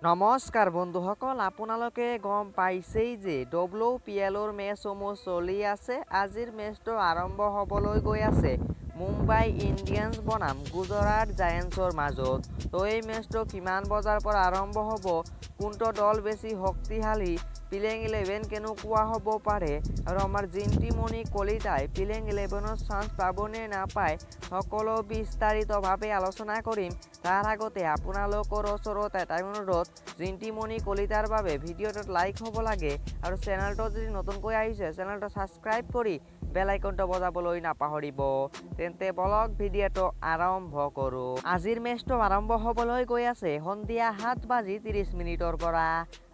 নমস্কাৰ বন্ধুসকল, আপোনালোকে গম পাইছেই যে WPLৰ মেচসমূহ চলি আছে। আজিৰ মেচটো আৰম্ভ হ'বলৈ গৈ আছে মুম্বাই ইণ্ডিয়ানছ বনাম গুজৰাট জায়েণ্টছৰ মাজত। তো এই মেচটো কিমান বজাৰ পৰা আৰম্ভ হ'ব, কোনটো দল বেছি শক্তিশালী, প্লেইং 11 কেনেকুৱা হ'ব পাৰে আৰু আমাৰ জিন্তিমণি কলিতাই প্লেইং 11ৰ চান্স পাবনে নাপায়, সকলো বিস্তাৰিতভাৱে আলোচনা কৰিম। তাৰ আগতে আপোনালোকৰ ওচৰত এটাই অনুৰোধ, জিন্তিমণি কলিতাৰ বাবে ভিডিঅ'টোত লাইক হ'ব লাগে আৰু চেনেলটো যদি নতুনকৈ আহিছে চেনেলটো ছাবস্ক্ৰাইব কৰি বেল আইকনটো বজাবলৈ নাপাহৰিব। তেন্তে বলক ভিডিঅ'টো আৰম্ভ কৰোঁ। আজিৰ মেচটো আৰম্ভ হ'বলৈ গৈ আছে সন্ধিয়া 7:30 পৰা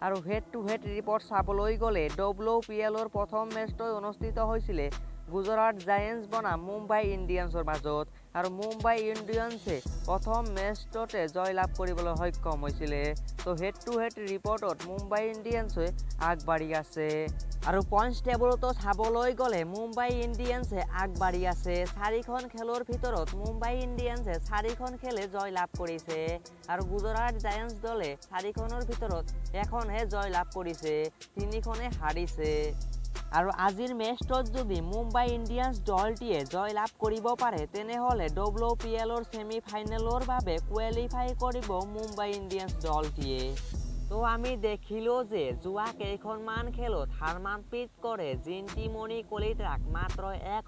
আৰু হেড টু হেড ৰিপৰ্ট চাবলৈ গ'লে WPLৰ প্ৰথম মেচটো অনুষ্ঠিত হৈছিলে গুজৰাট জায়েণ্টছ বনাম মুম্বাই ইণ্ডিয়ানছৰ মাজত আৰু মুম্বাই ইণ্ডিয়ানছে প্ৰথম মেচটোতে জয়লাভ কৰিবলৈ সক্ষম হৈছিলে। তো হেড টু হেড ৰিপৰ্টত মুম্বাই ইণ্ডিয়ানছে আগবাঢ়ি আছে আৰু পইণ্টছ টেবুলতো চাবলৈ গ'লে মুম্বাই ইণ্ডিয়ানছে আগবাঢ়ি আছে। 4খন খেলৰ ভিতৰত মুম্বাই ইণ্ডিয়ানছে 4খন খেলে জয়লাভ কৰিছে আৰু গুজৰাট জায়েণ্টছ দলে 4খনৰ ভিতৰত এখনহে জয়লাভ কৰিছে, 3খনে হাৰিছে। আৰু আজিৰ মেচটোত যদি মুম্বাই ইণ্ডিয়ানছ দলটিয়ে জয়লাভ কৰিব পাৰে তেনেহ'লে WPLৰ ছেমি ফাইনেলৰ বাবে কোৱালিফাই কৰিব মুম্বাই ইণ্ডিয়ানছ দলটিয়ে। তো আমি দেখিলোঁ যে যোৱা কেইখনমান খেলত হাৰমানপ্ৰীত কৰে জিন্তিমণি কলিতাক মাত্ৰ এক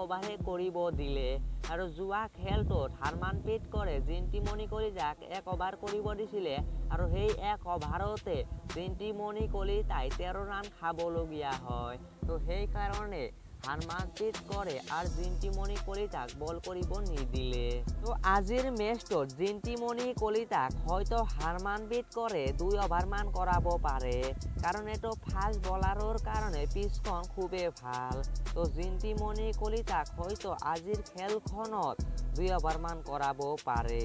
অভাৰহে কৰিব দিলে আৰু যোৱা খেলটোত হাৰমানপ্ৰীত কৰে জিন্তিমণি কলিতাক এক অভাৰ কৰিব দিছিলে আৰু সেই এক অভাৰতে জিন্তিমণি কলিতাই 13 ৰান খাবলগীয়া হয়। তো সেইকাৰণে হাৰমানপ্ৰীত কৰে আৰু জিন্তিমণি কলিতাক বল কৰিব নিদিলে। তো আজিৰ মেচটোত জিন্তিমণি কলিতাক হয়তো হাৰমানপ্ৰীত কৰে 2 অভাৰমান কৰাব পাৰে, কাৰণ এইটো ফাষ্ট বলাৰৰ কাৰণে পিচখন খুবেই ভাল। তো জিন্তিমণি কলিতাক হয়তো আজিৰ খেলখনত 2 অভাৰমান কৰাব পাৰে।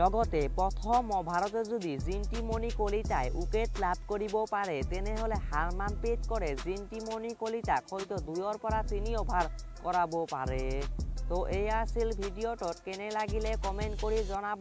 লগতে প্ৰথম অভাৰতে যদি জিন্তিমণি কলিতাই উইকেট লাভ কৰিব পাৰে তেনেহ'লে হাৰমানপ্ৰীত কৰে জিন্তিমণি কলিতাক হয়তো 2ৰ পৰা 3 অভাৰ কৰাব পাৰে। তো এয়া আছিল ভিডিঅ'টোত কেনে লাগিলে কমেণ্ট কৰি জনাব।